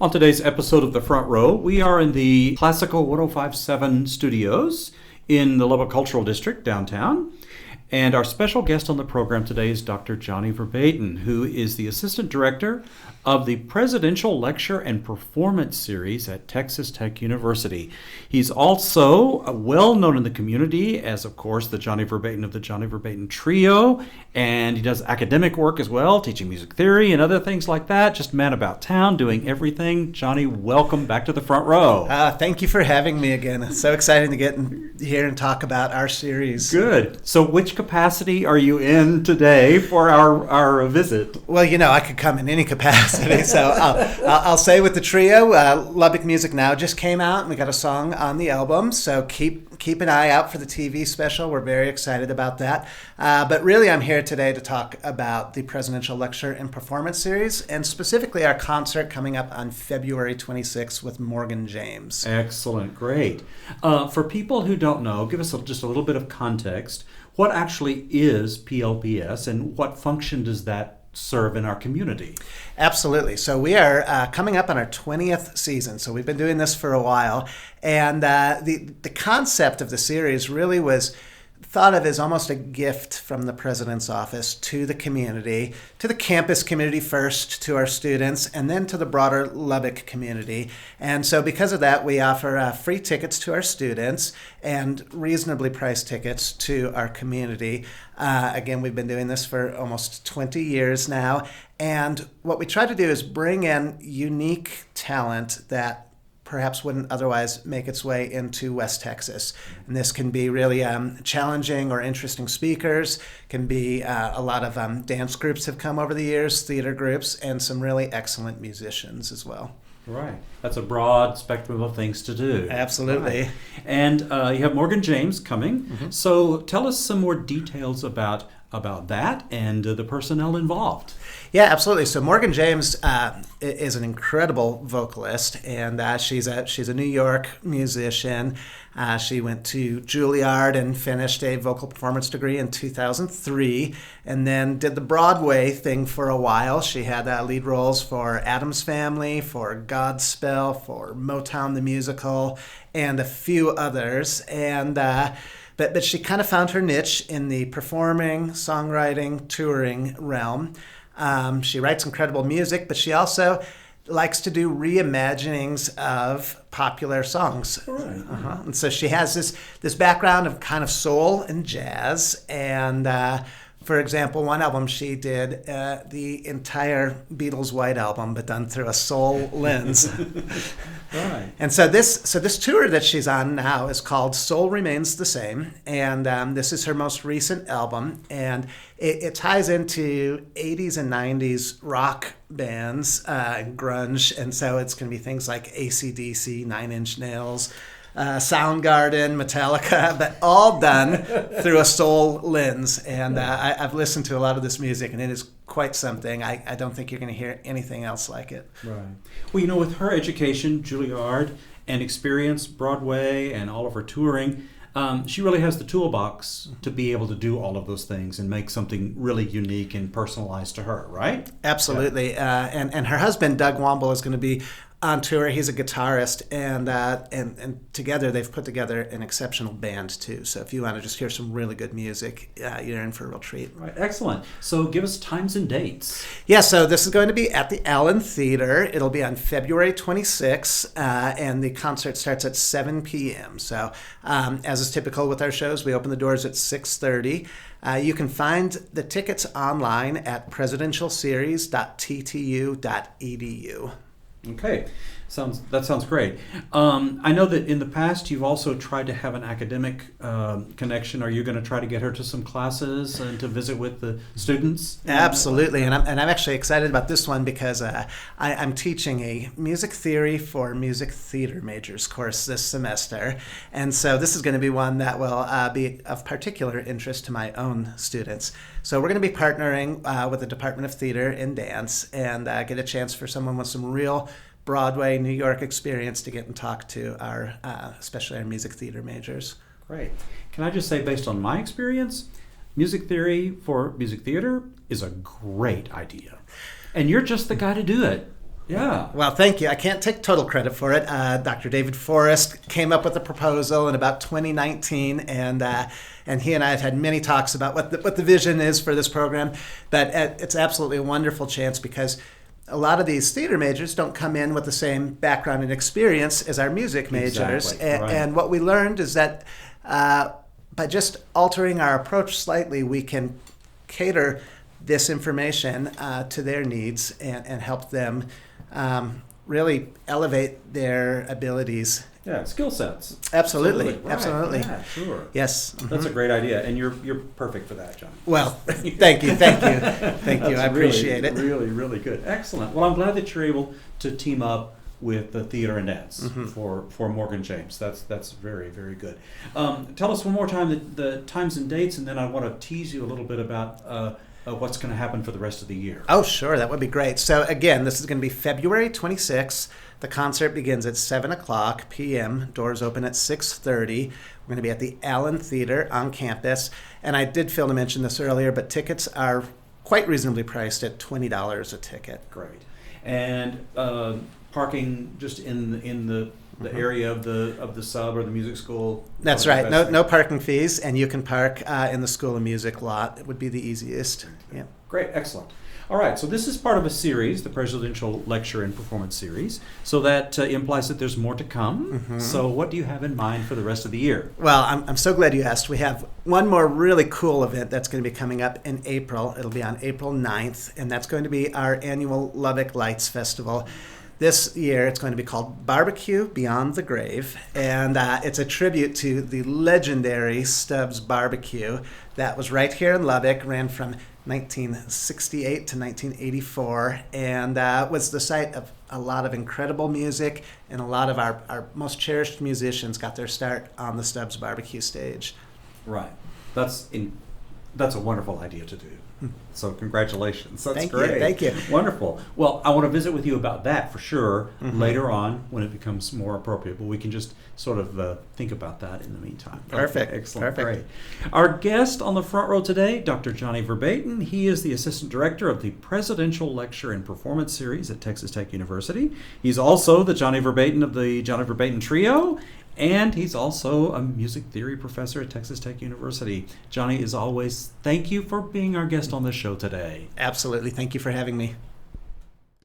On today's episode of The Front Row, we are in the Classical 1057 studios in the Lubbock Cultural District downtown. And our special guest on the program today is Dr. Jonny Verbeten, who is the Assistant Director of the Presidential Lecture and Performance Series at Texas Tech University. He's also well known in the community as, of course, the Jonny Verbeten of the Jonny Verbeten Trio, and he does academic work as well, teaching music theory and other things like that. Just a man about town, doing everything. Jonny, welcome back to the Front Row. Thank you for having me again. It's so exciting to get in here and talk about our series. Good. So which capacity are you in today for our visit? Well, I could come in any capacity. So I'll say with the trio, Lubbock Music Now just came out, and we got a song on the album. So keep an eye out for the TV special. We're very excited about that. But really, I'm here today to talk about the Presidential Lecture and Performance Series, and specifically our concert coming up on February 26th with Morgan James. Excellent. Great. For people who don't know, give us just a little bit of context. What actually is PLPS, and what function does that serve in our community? Absolutely. So we are coming up on our 20th season. So we've been doing this for a while. And the concept of the series really was thought of as almost a gift from the president's office to the community, to the campus community first, to our students, and then to the broader Lubbock community. And so because of that, we offer free tickets to our students and reasonably priced tickets to our community. Again, we've been doing this for almost 20 years now. And what we try to do is bring in unique talent that perhaps wouldn't otherwise make its way into West Texas. And this can be really challenging or interesting speakers, can be a lot of dance groups have come over the years, theater groups, and some really excellent musicians as well. Right. That's a broad spectrum of things to do. Absolutely. Right. And you have Morgan James coming. Mm-hmm. So tell us some more details about that and the personnel involved. Yeah, absolutely. So Morgan James is an incredible vocalist, and she's a New York musician. She went to Juilliard and finished a vocal performance degree in 2003, and then did the Broadway thing for a while. She had lead roles for Addams Family, for Godspell, for Motown the Musical, and a few others. And but she kind of found her niche in the performing, songwriting, touring realm. She writes incredible music, but she also likes to do reimaginings of popular songs. Right. And so she has this background of kind of soul and jazz. And for example, one album she did the entire Beatles' White Album, but done through a soul lens. Right. And so this tour that she's on now is called Soul Remains the Same, and this is her most recent album, and it ties into 80s and 90s rock bands, grunge, and so it's going to be things like AC/DC, Nine Inch Nails, Soundgarden, Metallica, but all done through a soul lens. And I've listened to a lot of this music, and it is quite something. I don't think you're going to hear anything else like it. Right. Well, with her education, Juilliard, and experience, Broadway, and all of her touring, she really has the toolbox to be able to do all of those things and make something really unique and personalized to her, right? Absolutely. Yeah. And her husband, Doug Womble, is going to be on tour. He's a guitarist, and together they've put together an exceptional band too. So if you want to just hear some really good music, you're in for a real treat. Right, excellent. So give us times and dates. Yeah, so this is going to be at the Allen Theater. It'll be on February 26th, and the concert starts at 7 p.m. So as is typical with our shows, we open the doors at 6:30. You can find the tickets online at presidentialseries.ttu.edu. Okay, that sounds great. I know that in the past you've also tried to have an academic connection. Are you going to try to get her to some classes and to visit with the students? Absolutely, and I'm actually excited about this one because I'm teaching a music theory for music theater majors course this semester, and so this is going to be one that will be of particular interest to my own students. So we're going to be partnering with the Department of Theater and Dance and get a chance for someone with some real Broadway, New York experience to get and talk to our, especially our music theater majors. Great. Can I just say, based on my experience, music theory for music theater is a great idea. And you're just the guy to do it. Yeah. Well, thank you. I can't take total credit for it. Dr. David Forrest came up with the proposal in about 2019, and he and I have had many talks about what the vision is for this program. But it's absolutely a wonderful chance because a lot of these theater majors don't come in with the same background and experience as our music majors. Exactly. Right. And what we learned is that by just altering our approach slightly, we can cater this information to their needs and help them really elevate their abilities. Yeah, skill sets. Absolutely. Right. Absolutely. Yeah, sure. Yes. That's a great idea, and you're perfect for that, John. Well, thank you. I appreciate it. Really, really good. Excellent. Well, I'm glad that you're able to team up with the theater and dance for Morgan James. That's very, very good. Tell us one more time the times and dates, and then I want to tease you a little bit about what's going to happen for the rest of the year. Oh, sure. That would be great. So, again, this is going to be February 26th. The concert begins at 7 o'clock p.m. Doors open at 6:30. We're going to be at the Allen Theater on campus. And I did fail to mention this earlier, but tickets are quite reasonably priced at $20 a ticket. Great. And parking just in the area of the sub or the music school. That's right. No parking fees, and you can park in the School of Music lot. It would be the easiest. Yeah. Great, excellent. All right, so this is part of a series, the Presidential Lecture and Performance Series. So that implies that there's more to come. So what do you have in mind for the rest of the year? Well, I'm so glad you asked. We have one more really cool event that's going to be coming up in April. It'll be on April 9th, and that's going to be our annual Lubbock Lights Festival. This year, it's going to be called Barbecue Beyond the Grave, and it's a tribute to the legendary Stubbs Barbecue that was right here in Lubbock, ran from 1968 to 1984, and was the site of a lot of incredible music, and a lot of our most cherished musicians got their start on the Stubbs Barbecue stage. Right. That's a wonderful idea to do. So congratulations. That's Thank great. you. Thank you. Wonderful. Well, I want to visit with you about that for sure later on when it becomes more appropriate, but we can just sort of think about that in the meantime. Perfect. Okay, excellent. Perfect. Great. Our guest on the front row today, Dr. Jonny Verbeten. He is the Assistant Director of the Presidential Lecture and Performance Series at Texas Tech University. He's also the Jonny Verbeten of the Jonny Verbeten Trio, and he's also a music theory professor at Texas Tech University. Jonny, as always, thank you for being our guest on the show today. Absolutely. Thank you for having me.